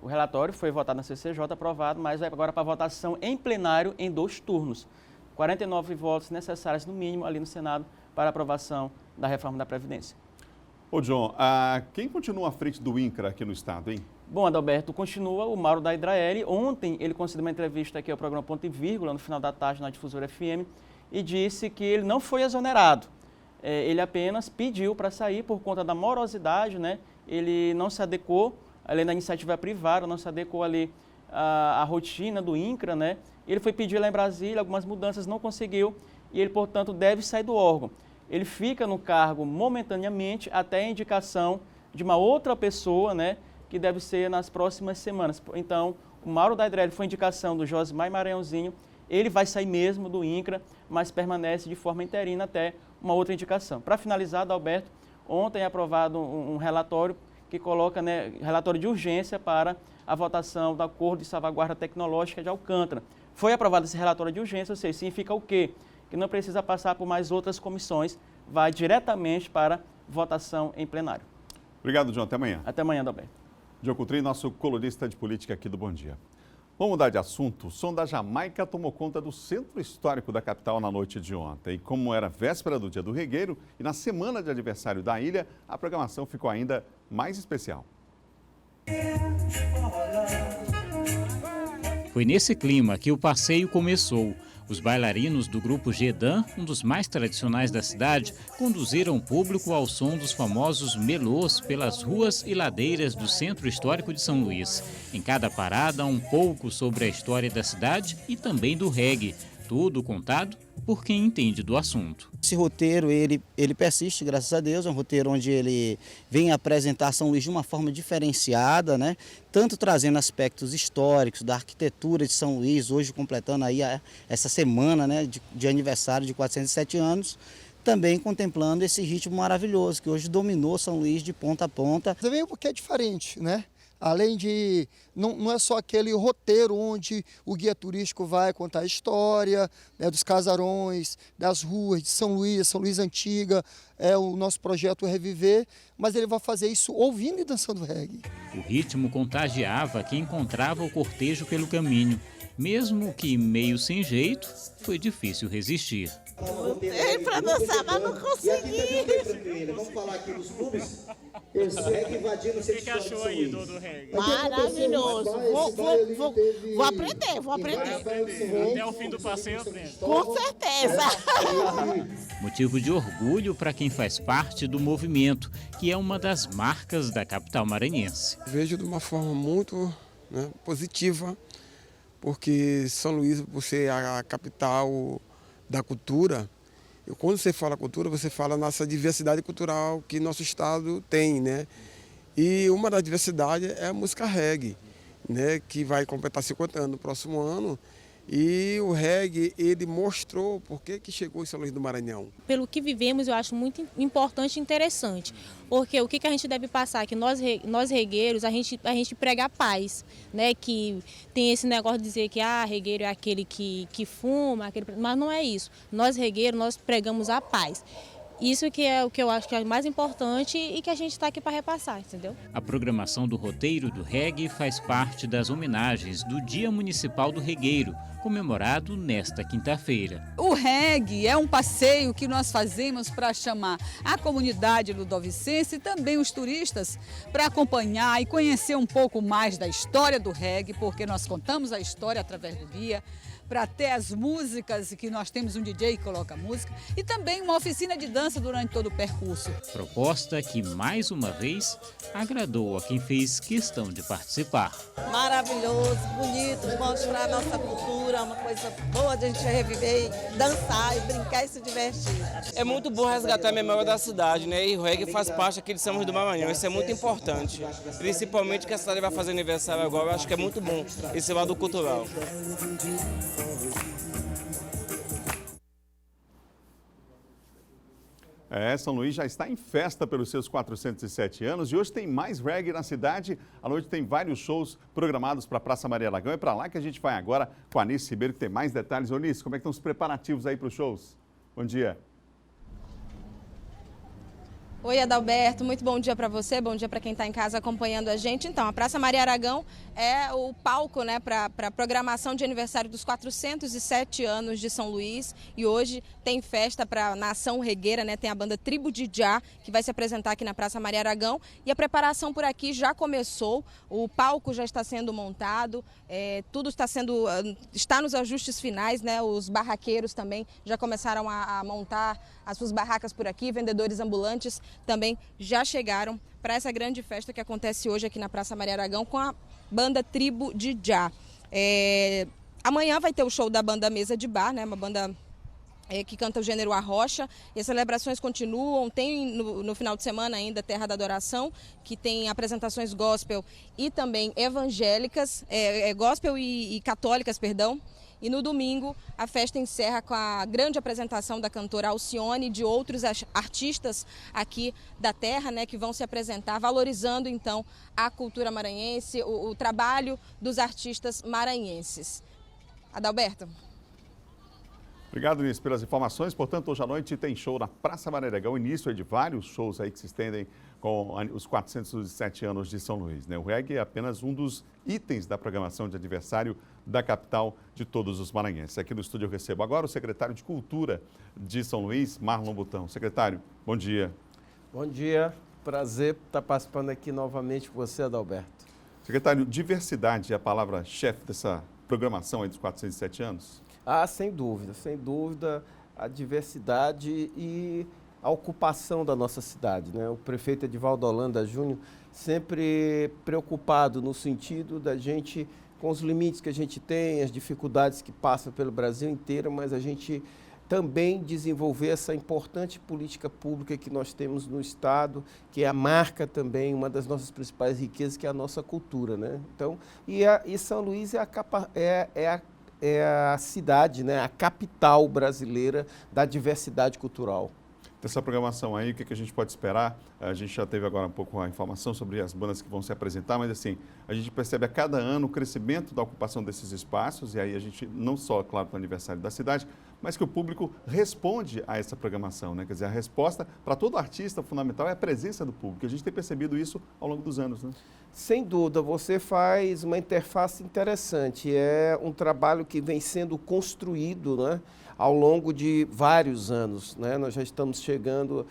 o relatório foi votado na CCJ, aprovado, mas vai agora para votação em plenário em 2 turnos. 49 votos necessários, no mínimo, ali no Senado, para aprovação da reforma da Previdência. Ô, John, quem continua à frente do INCRA aqui no estado, hein? Bom, Adalberto, continua o Mauro da Hidraeli. Ontem ele concedeu uma entrevista aqui ao programa Ponto e Vírgula, no final da tarde, na Difusora FM, e disse que ele não foi exonerado. Ele apenas pediu para sair por conta da morosidade, né? Ele não se adequou, além da iniciativa privada, não se adequou ali à rotina do INCRA, né? Ele foi pedir lá em Brasília, algumas mudanças não conseguiu e ele, portanto, deve sair do órgão. Ele fica no cargo momentaneamente até a indicação de uma outra pessoa, né? Que deve ser nas próximas semanas. Então, o Mauro da Hidraeli foi indicação do Josimar Maranhãozinho. Ele vai sair mesmo do INCRA, mas permanece de forma interina até uma outra indicação. Para finalizar, Adalberto, ontem é aprovado um relatório que coloca, né, relatório de urgência para a votação do Acordo de Salvaguarda Tecnológica de Alcântara. Foi aprovado esse relatório de urgência, ou seja, significa o quê? Que não precisa passar por mais outras comissões, vai diretamente para votação em plenário. Obrigado, John. Até amanhã. Até amanhã, Adalberto. John Coutrin, nosso colunista de política aqui do Bom Dia. Vamos mudar de assunto. O som da Jamaica tomou conta do centro histórico da capital na noite de ontem. E como era véspera do Dia do Regueiro e na semana de aniversário da ilha, a programação ficou ainda mais especial. Foi nesse clima que o passeio começou. Os bailarinos do grupo Gedan, um dos mais tradicionais da cidade, conduziram o público ao som dos famosos melôs pelas ruas e ladeiras do Centro Histórico de São Luís. Em cada parada, um pouco sobre a história da cidade e também do reggae. Tudo contado por quem entende do assunto. Esse roteiro, ele persiste, graças a Deus, é um roteiro onde ele vem apresentar São Luís de uma forma diferenciada, né? Tanto trazendo aspectos históricos da arquitetura de São Luís, hoje completando aí essa semana, né, de aniversário de 407 anos, também contemplando esse ritmo maravilhoso que hoje dominou São Luís de ponta a ponta. Você vê porque é diferente, né? Além de, não é só aquele roteiro onde o guia turístico vai contar a história, né, dos casarões, das ruas de São Luís Antiga, o nosso projeto Reviver, mas ele vai fazer isso ouvindo e dançando reggae. O ritmo contagiava quem encontrava o cortejo pelo caminho. Mesmo que meio sem jeito, foi difícil resistir. Lutei para dançar, mas não consegui. Vamos falar aqui dos clubes. Esse reggae invadindo o que achou aí do reggae? Maravilhoso. Vou aprender. Até o fim do passeio aprende. Com certeza. Motivo de orgulho para quem faz parte do movimento, que é uma das marcas da capital maranhense. Vejo de uma forma muito positiva, porque São Luís, por ser a capital da cultura, e quando você fala cultura, você fala nessa diversidade cultural que nosso estado tem, né? E uma das diversidades é a música reggae, né? Que vai completar 50 anos no próximo ano. E o reggae, ele mostrou por que chegou em São Luís do Maranhão. Pelo que vivemos, eu acho muito importante e interessante. Porque o que a gente deve passar? Que nós regueiros, a gente prega a paz, né? Que tem esse negócio de dizer que regueiro é aquele que fuma, mas não é isso. Nós regueiros, nós pregamos a paz. Isso que é o que eu acho que é mais importante e que a gente está aqui para repassar, entendeu? A programação do roteiro do reggae faz parte das homenagens do Dia Municipal do Regueiro, comemorado nesta quinta-feira. O reggae é um passeio que nós fazemos para chamar a comunidade ludovicense e também os turistas para acompanhar e conhecer um pouco mais da história do reggae, porque nós contamos a história através do guia, para ter as músicas, que nós temos um DJ que coloca música, e também uma oficina de dança durante todo o percurso. Proposta que, mais uma vez, agradou a quem fez questão de participar. Maravilhoso, bonito, mostrar a nossa cultura, uma coisa boa de a gente reviver, dançar e brincar e se divertir. É muito bom resgatar a memória da cidade, né? E o reggae faz parte aqui de São Luís do Maranhão, isso é muito importante. Principalmente que a cidade vai fazer aniversário agora, eu acho que é muito bom esse lado cultural. São Luís já está em festa pelos seus 407 anos e hoje tem mais reggae na cidade. À noite tem vários shows programados para a Praça Maria Aragão. É para lá que a gente vai agora com a Anice Ribeiro, que tem mais detalhes. Ô, Anice, como é que estão os preparativos aí para os shows? Bom dia. Oi, Adalberto, muito bom dia para você, bom dia para quem está em casa acompanhando a gente. Então, a Praça Maria Aragão é o palco, né, para a programação de aniversário dos 407 anos de São Luís e hoje tem festa para a nação regueira, né, tem a banda Tribo de Já que vai se apresentar aqui na Praça Maria Aragão e a preparação por aqui já começou, o palco já está sendo montado, tudo está nos ajustes finais, né, os barraqueiros também já começaram a montar as suas barracas por aqui, vendedores ambulantes também já chegaram para essa grande festa que acontece hoje aqui na Praça Maria Aragão com a banda Tribo de Já. Amanhã vai ter o show da banda Mesa de Bar, né, uma banda que canta o gênero Arrocha, e as celebrações continuam, tem no final de semana ainda Terra da Adoração, que tem apresentações gospel e também evangélicas, gospel e católicas, perdão. E no domingo, a festa encerra com a grande apresentação da cantora Alcione e de outros artistas aqui da terra, né, que vão se apresentar, valorizando então a cultura maranhense, o trabalho dos artistas maranhenses. Adalberto. Obrigado, Anice, pelas informações. Portanto, hoje à noite tem show na Praça Maria Aragão, início de vários shows aí que se estendem com os 407 anos de São Luís, né? O reggae é apenas um dos itens da programação de aniversário da capital de todos os maranhenses. Aqui no estúdio eu recebo agora o secretário de Cultura de São Luís, Marlon Butão. Secretário, bom dia. Bom dia. Prazer estar participando aqui novamente com você, Adalberto. Secretário, diversidade é a palavra-chefe dessa programação aí dos 407 anos? Sem dúvida, a diversidade e a ocupação da nossa cidade, né? O prefeito Edivaldo Holanda Júnior sempre preocupado no sentido da gente, com os limites que a gente tem, as dificuldades que passam pelo Brasil inteiro, mas a gente também desenvolver essa importante política pública que nós temos no Estado, que é a marca também, uma das nossas principais riquezas, que é a nossa cultura, né? Então, e São Luís é a cidade, né, a capital brasileira da diversidade cultural. Dessa programação aí, o que a gente pode esperar? A gente já teve agora um pouco a informação sobre as bandas que vão se apresentar, mas assim, a gente percebe a cada ano o crescimento da ocupação desses espaços, e aí a gente, não só, claro, para o aniversário da cidade, mas que o público responde a essa programação, né? Quer dizer, a resposta para todo artista fundamental é a presença do público. A gente tem percebido isso ao longo dos anos, né? Sem dúvida, você faz uma interface interessante. É um trabalho que vem sendo construído, né, ao longo de vários anos, né? Nós já estamos chegando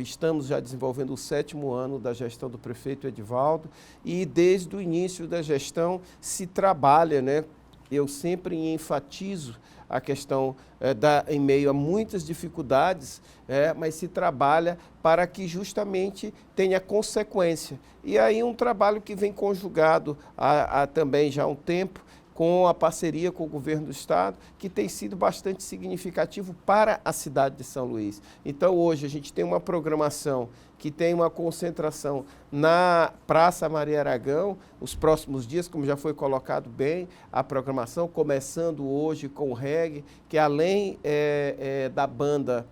estamos já desenvolvendo o 7º ano da gestão do prefeito Edivaldo, e desde o início da gestão se trabalha, né? Eu sempre enfatizo a questão em meio a muitas dificuldades, mas se trabalha para que justamente tenha consequência. E aí um trabalho que vem conjugado também já há um tempo, com a parceria com o governo do estado, que tem sido bastante significativo para a cidade de São Luís. Então hoje a gente tem uma programação que tem uma concentração na Praça Maria Aragão, os próximos dias, como já foi colocado bem, a programação, começando hoje com o reggae, que além da banda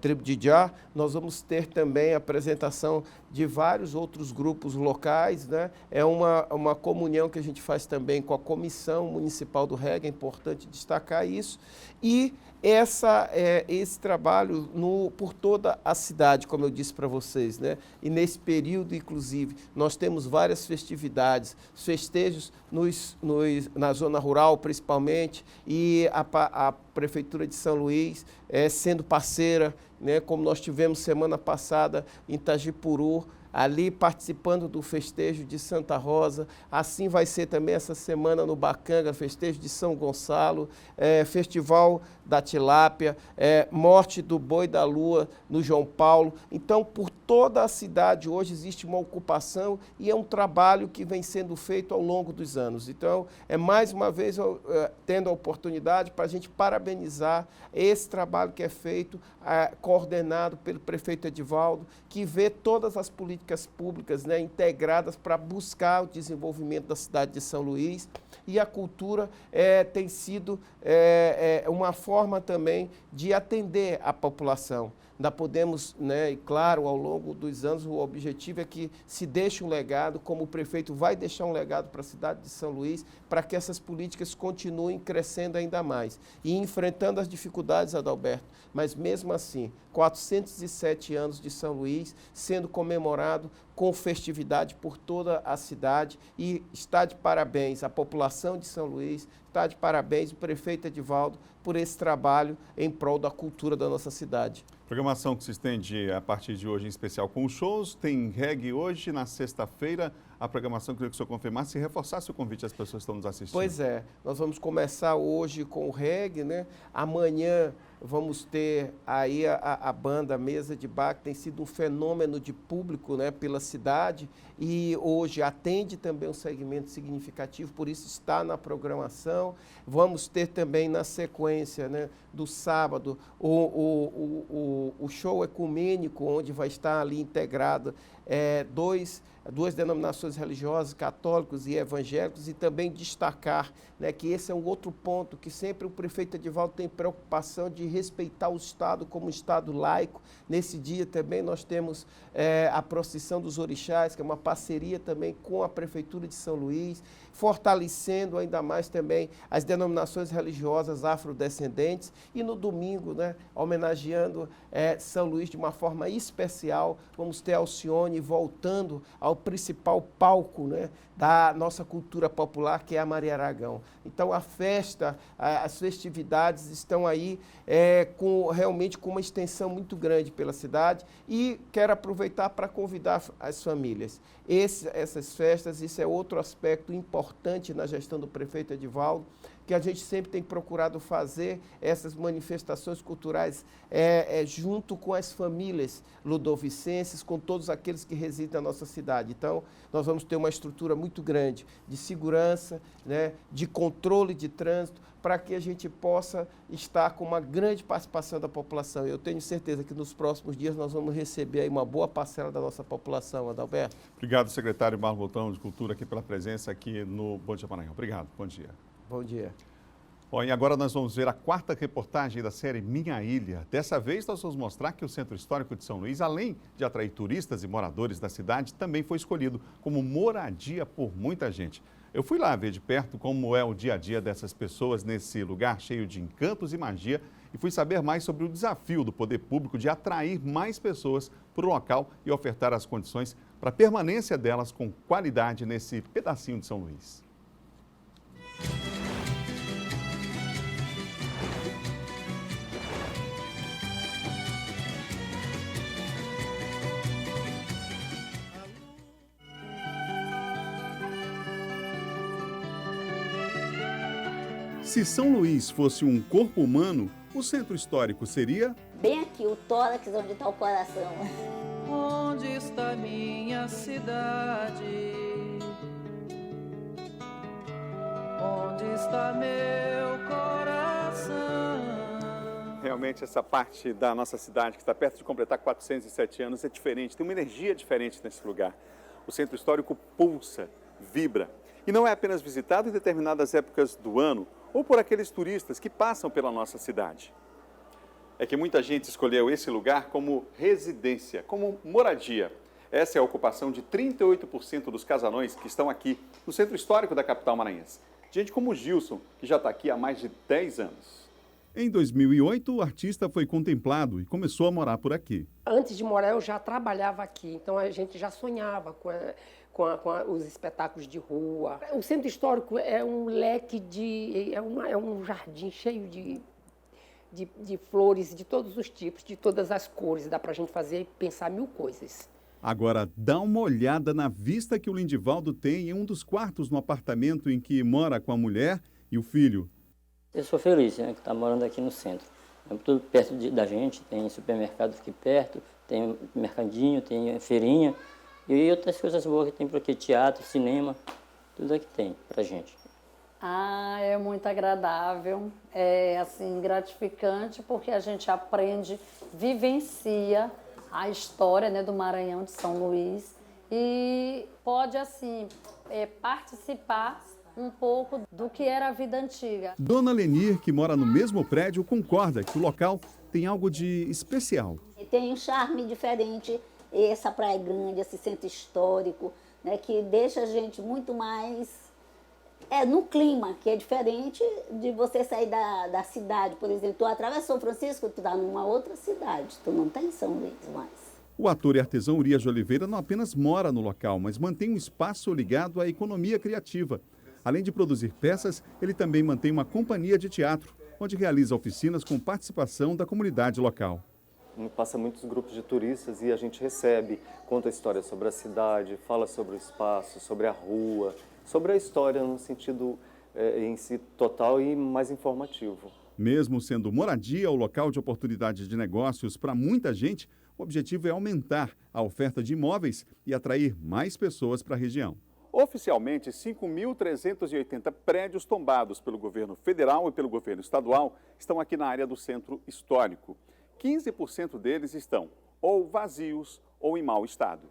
Tribo de Já, nós vamos ter também a apresentação de vários outros grupos locais, né? É uma comunhão que a gente faz também com a Comissão Municipal do Reggae, é importante destacar isso, e esse trabalho por toda a cidade, como eu disse para vocês, né? E nesse período, inclusive, nós temos várias festividades, festejos na zona rural, principalmente, e a Prefeitura de São Luís sendo parceira, né? Como nós tivemos semana passada em Itagipuru, ali participando do festejo de Santa Rosa. Assim vai ser também essa semana no Bacanga, festejo de São Gonçalo, Festival da Tilápia, Morte do Boi da Lua no João Paulo. Então, por toda a cidade hoje existe uma ocupação e é um trabalho que vem sendo feito ao longo dos anos. Então, mais uma vez tendo a oportunidade para a gente parabenizar esse trabalho que é feito, coordenado pelo prefeito Edivaldo, que vê todas as políticas públicas, né, integradas para buscar o desenvolvimento da cidade de São Luís. E a cultura tem sido uma forma também de atender a população. Ainda podemos, né, e claro, ao longo dos anos, o objetivo é que se deixe um legado, como o prefeito vai deixar um legado para a cidade de São Luís, para que essas políticas continuem crescendo ainda mais e enfrentando as dificuldades, Adalberto. Mas mesmo assim, 407 anos de São Luís sendo comemorado com festividade por toda a cidade, e está de parabéns a população de São Luís, está de parabéns o prefeito Edivaldo por esse trabalho em prol da cultura da nossa cidade. Programação que se estende a partir de hoje, em especial com os shows. Tem reggae hoje, na sexta-feira. A programação, queria que o senhor confirmasse e reforçasse o convite às pessoas que estão nos assistindo. Pois é, nós vamos começar hoje com o reggae, né? Amanhã vamos ter aí a banda Mesa de Bar, que tem sido um fenômeno de público, né, pela cidade, e hoje atende também um segmento significativo, por isso está na programação. Vamos ter também na sequência, né, do sábado o show ecumênico, onde vai estar ali integrado duas denominações religiosas, católicos e evangélicos, e também destacar, né, que esse é um outro ponto que sempre o prefeito Edivaldo tem preocupação de respeitar o Estado como Estado laico. Nesse dia também nós temos a procissão dos orixás, que é uma parceria também com a Prefeitura de São Luís, fortalecendo ainda mais também as denominações religiosas afrodescendentes, e no domingo, né, homenageando São Luís de uma forma especial, vamos ter Alcione voltando ao principal palco, né, da nossa cultura popular, que é a Maria Aragão. Então a festa, as festividades estão aí realmente com uma extensão muito grande pela cidade, e quero aproveitar para convidar as famílias. Essas festas, isso é outro aspecto importante na gestão do prefeito Edivaldo, que a gente sempre tem procurado fazer essas manifestações culturais junto com as famílias ludovicenses, com todos aqueles que residem na nossa cidade. Então, nós vamos ter uma estrutura muito grande de segurança, né, de controle de trânsito, para que a gente possa estar com uma grande participação da população. Eu tenho certeza que nos próximos dias nós vamos receber aí uma boa parcela da nossa população, Adalberto. Obrigado, secretário Marlon Botão de Cultura, aqui pela presença aqui no Bom Dia Maranhão. Obrigado, bom dia. Bom dia. Bom, e agora nós vamos ver a quarta reportagem da série Minha Ilha. Dessa vez nós vamos mostrar que o Centro Histórico de São Luís, além de atrair turistas e moradores da cidade, também foi escolhido como moradia por muita gente. Eu fui lá ver de perto como é o dia a dia dessas pessoas nesse lugar cheio de encantos e magia e fui saber mais sobre o desafio do poder público de atrair mais pessoas para o local e ofertar as condições para a permanência delas com qualidade nesse pedacinho de São Luís. Se São Luís fosse um corpo humano, o centro histórico seria... Bem aqui, o tórax, onde está o coração. Onde está minha cidade? Onde está meu coração? Realmente essa parte da nossa cidade, que está perto de completar 407 anos, é diferente, tem uma energia diferente nesse lugar. O centro histórico pulsa, vibra. E não é apenas visitado em determinadas épocas do ano, ou por aqueles turistas que passam pela nossa cidade. É que muita gente escolheu esse lugar como residência, como moradia. Essa é a ocupação de 38% dos casarões que estão aqui no centro histórico da capital maranhense. Gente como o Gilson, que já está aqui há mais de 10 anos. Em 2008, o artista foi contemplado e começou a morar por aqui. Antes de morar, eu já trabalhava aqui, então a gente já sonhava com os espetáculos de rua. O centro histórico é um leque é um jardim cheio de flores de todos os tipos, de todas as cores. Dá para a gente fazer e pensar mil coisas. Agora, dá uma olhada na vista que o Lindivaldo tem em um dos quartos no apartamento em que mora com a mulher e o filho. Eu sou feliz, né, que está morando aqui no centro. É tudo perto da gente, tem supermercado aqui perto, tem mercadinho, tem feirinha. E outras coisas boas que tem por aqui, teatro, cinema, tudo aqui tem pra gente. É muito agradável, é assim, gratificante, porque a gente aprende, vivencia a história, né, do Maranhão, de São Luís, e pode, assim, participar um pouco do que era a vida antiga. Dona Lenir, que mora no mesmo prédio, concorda que o local tem algo de especial. Tem um charme diferente. Essa Praia Grande, esse centro histórico, né, que deixa a gente muito mais no clima, que é diferente de você sair da cidade. Por exemplo, tu atravessou Francisco, tu está numa outra cidade, tu não tem São Luís mais. O ator e artesão Urias de Oliveira não apenas mora no local, mas mantém um espaço ligado à economia criativa. Além de produzir peças, ele também mantém uma companhia de teatro, onde realiza oficinas com participação da comunidade local. Passa muitos grupos de turistas e a gente recebe, conta a história sobre a cidade, fala sobre o espaço, sobre a rua, sobre a história no sentido em si total e mais informativo. Mesmo sendo moradia ou local de oportunidade de negócios para muita gente, o objetivo é aumentar a oferta de imóveis e atrair mais pessoas para a região. Oficialmente, 5.380 prédios tombados pelo governo federal e pelo governo estadual estão aqui na área do centro histórico. 15% deles estão ou vazios ou em mau estado.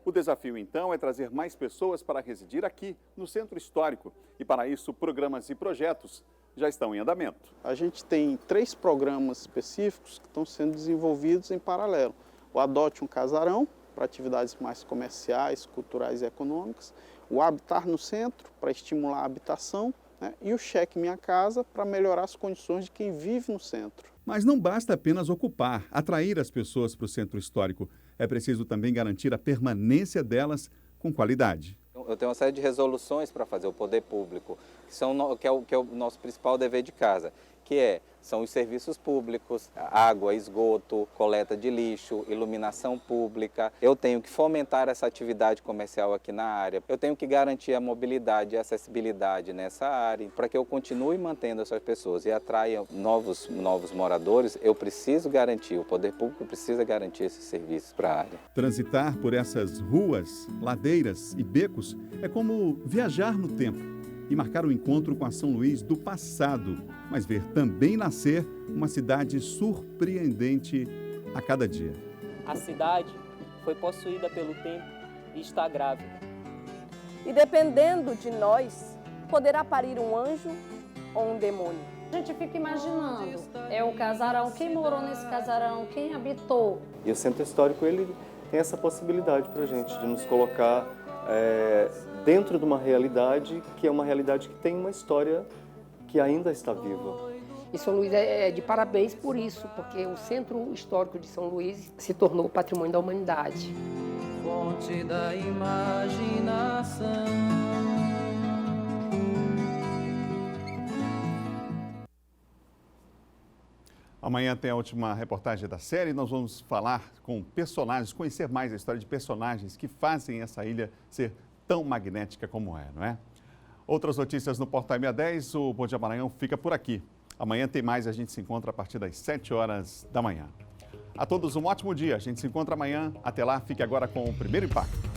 O desafio, então, é trazer mais pessoas para residir aqui no centro histórico. E, para isso, programas e projetos já estão em andamento. A gente tem 3 programas específicos que estão sendo desenvolvidos em paralelo. O Adote um Casarão, para atividades mais comerciais, culturais e econômicas. O Habitar no Centro, para estimular a habitação. E o Cheque Minha Casa, para melhorar as condições de quem vive no centro. Mas não basta apenas ocupar, atrair as pessoas para o centro histórico. É preciso também garantir a permanência delas com qualidade. Eu tenho uma série de resoluções para fazer, o poder público, que é o nosso principal dever de casa, são os serviços públicos, água, esgoto, coleta de lixo, iluminação pública. Eu tenho que fomentar essa atividade comercial aqui na área. Eu tenho que garantir a mobilidade e a acessibilidade nessa área. Para que eu continue mantendo essas pessoas e atraia novos moradores, eu preciso garantir, o poder público precisa garantir esses serviços para a área. Transitar por essas ruas, ladeiras e becos é como viajar no tempo e marcar o encontro com a São Luís do passado, mas ver também nascer uma cidade surpreendente a cada dia. A cidade foi possuída pelo tempo e está grávida. E dependendo de nós, poderá parir um anjo ou um demônio. A gente fica imaginando, é o casarão, quem morou nesse casarão, quem habitou. E o Centro Histórico, ele tem essa possibilidade para a gente, de nos colocar dentro de uma realidade que é uma realidade que tem uma história que ainda está viva. E São Luís é de parabéns por isso, porque o Centro Histórico de São Luís se tornou patrimônio da humanidade. Fonte da imaginação. Amanhã tem a última reportagem da série. Nós vamos falar com personagens, conhecer mais a história de personagens que fazem essa ilha ser tão magnética como é, não é? Outras notícias no Portal MA10. O Bom Dia Maranhão fica por aqui. Amanhã tem mais. A gente se encontra a partir das 7 horas da manhã. A todos um ótimo dia. A gente se encontra amanhã. Até lá, fique agora com o Primeiro Impacto.